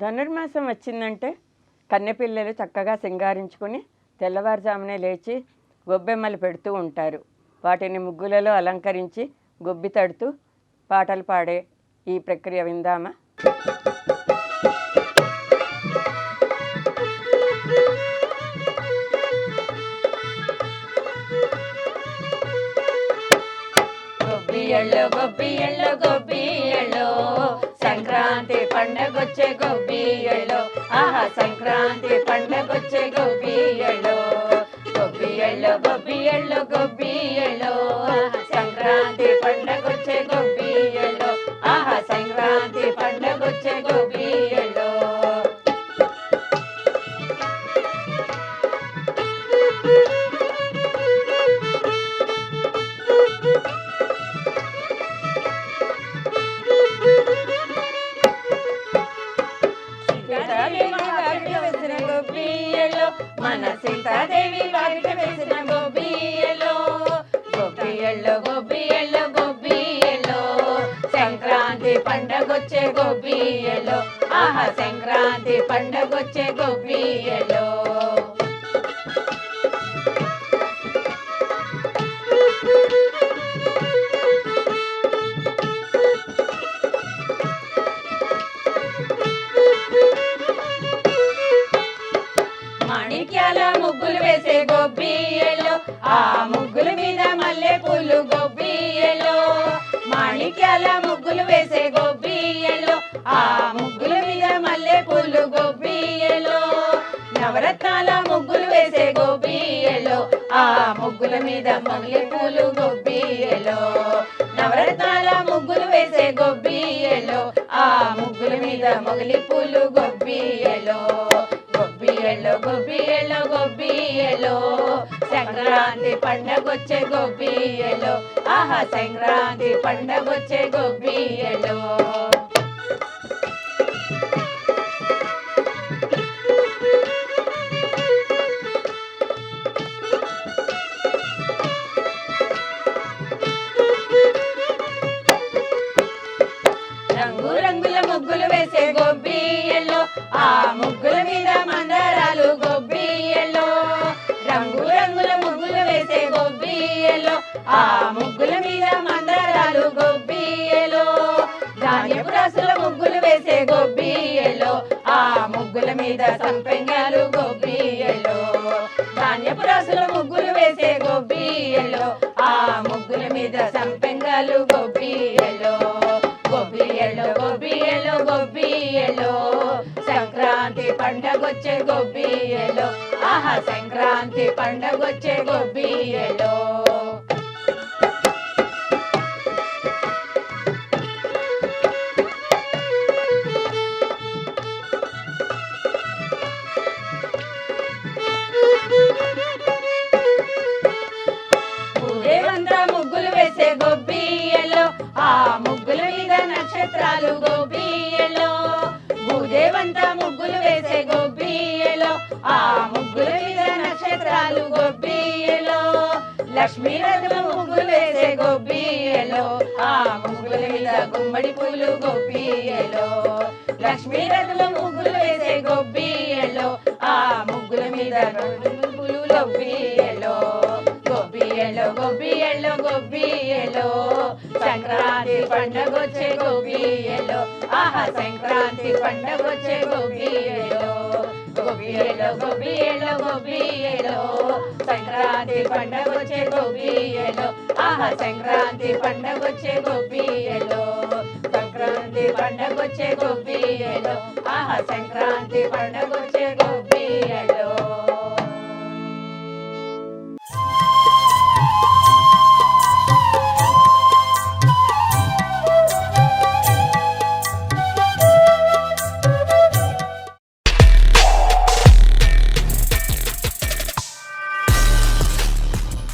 ధనుర్మాసం వచ్చిందంటే కన్నెపిల్లలు చక్కగా సింగారించుకొని తెల్లవారుజామునే లేచి గొబ్బెమ్మలు పెడుతూ ఉంటారు. వాటిని ముగ్గులలో అలంకరించి గొబ్బి తడుతూ పాటలు పాడే ఈ ప్రక్రియ విందామా? గొబ్బియళ్ళో గొబ్బియళ్ళో గొబ్బియళ్ళో సంక్రాంతి పండగొచ్చే గొబ్బియళ్ళో, ఆహా సంక్రాంతి పండగొచ్చే గొబ్బియళ్ళో. గొబ్బియళ్ళో గొబ్బియళ్ళో గొబ్బియళ్ళో సంక్రాంతి పండగొచ్చే గొబ్బియళ్ళో, ఆహా సంక్రాంతి పండగొచ్చే గొబ్బియళ్ళో. మన సీతాదేవి వాకిట వేసిన గొబ్బియళ్ళో, గొబ్బియళ్ళో గొబ్బియళ్ళో గొబ్బియళ్ళో సంక్రాంతి పండగొచ్చే గొబ్బియళ్ళో, ఆహా సంక్రాంతి పండగొచ్చే గొబ్బియళ్ళో. మాణిక్యాల ముగ్గులు వేసే గొబ్బియళ్ళో, ఆ ముగ్గుల మీద మల్లె పూలు గొబ్బియళ్ళో. మాణిక్యాల ముగ్గులు వేసే గొబ్బియళ్ళో, ఆ ముగ్గుల మీద మల్లె పూలు గొబ్బియళ్ళో. నవరత్నాల ముగ్గులు వేసే గొబ్బియళ్ళో, ఆ ముగ్గుల మీద మల్లె పూలు గొబ్బియళ్ళో. నవరత్నాల ముగ్గులు వేసే గొబ్బియళ్ళో, ఆ ముగ్గుల మీద మొగలి పూలు గొబ్బియళ్ళో. గొబ్బియళ్ళో గొబ్బియళ్ళో గొబ్బియళ్ళో సంక్రాంతి పండగొచ్చే గొబ్బియళ్ళో, ఆహా సంక్రాంతి పండగొచ్చే గొబ్బియళ్ళో. రంగు రంగుల ముగ్గులు వేసే గొబ్బియళ్ళో, ఆ ముగ్గుల మీద మందారాలు గొబ్బియళ్ళో. రంగు రంగుల ముగ్గులు వేసే గొబ్బియళ్ళో, ఆ ముగ్గుల మీద మందారాలు గొబ్బియళ్ళో. ధాన్యపు రాసుల ముగ్గులు వేసే గొబ్బియళ్ళో, ఆ ముగ్గుల మీద సంపెంగాలు గొబ్బియళ్ళో. ధాన్యపు రాసుల ముగ్గులు వేసే గొబ్బియళ్ళో, ఆ ముగ్గుల మీద సంపెంగాలు గొబ్బియళ్ళో. గొబ్బియళ్ళో గొబ్బియళ్ళో గొబ్బియళ్ళో సంక్రాంతి పండగొచ్చే గొబ్బియళ్ళో, ఆహా సంక్రాంతి పండగొచ్చే గొబ్బియళ్ళో. పూదేవంతా ముగ్గులు వేసే గొబ్బియళ్ళో, ఆ ముగ్గుల మీద నక్షత్రాలు గొబ్బియళ్ళో. భూదేవంతా ముగ్గులు వేసే గొబ్బియళ్ళో, ఆ ముగ్గుల మీద నక్షత్రాలు గొబ్బియళ్ళో. లక్ష్మీ రథుల ముగ్గులు వేసే గొబ్బియళ్ళో, ఆ ముగ్గుల మీద గుమ్మడి పూలు గొబ్బియళ్ళో. లక్ష్మీ రథుల ముగ్గులు వేసే గొబ్బియళ్ళో, ఆ ముగ్గుల మీద పూలు గొబ్బియళ్ళో. గొబ్బియళ్ళో గొబ్బియళ్ళో గొబ్బియళ్ళో సంక్రాంతి పండగొచ్చే గొబ్బియళ్ళో, ఆహా సంక్రాంతి పండగొచ్చే గొబ్బియళ్ళో. గొబ్బియళ్ళో గొబ్బియళ్ళో గొబ్బియళ్ళో సంక్రాంతి పండగొచ్చే గొబ్బియళ్ళో, ఆహా సంక్రాంతి పండగొచ్చే గొబ్బియళ్ళో. సంక్రాంతి పండగొచ్చే గొబ్బియళ్ళో, ఆహా సంక్రాంతి పండగొచ్చే గొబ్బియళ్ళో.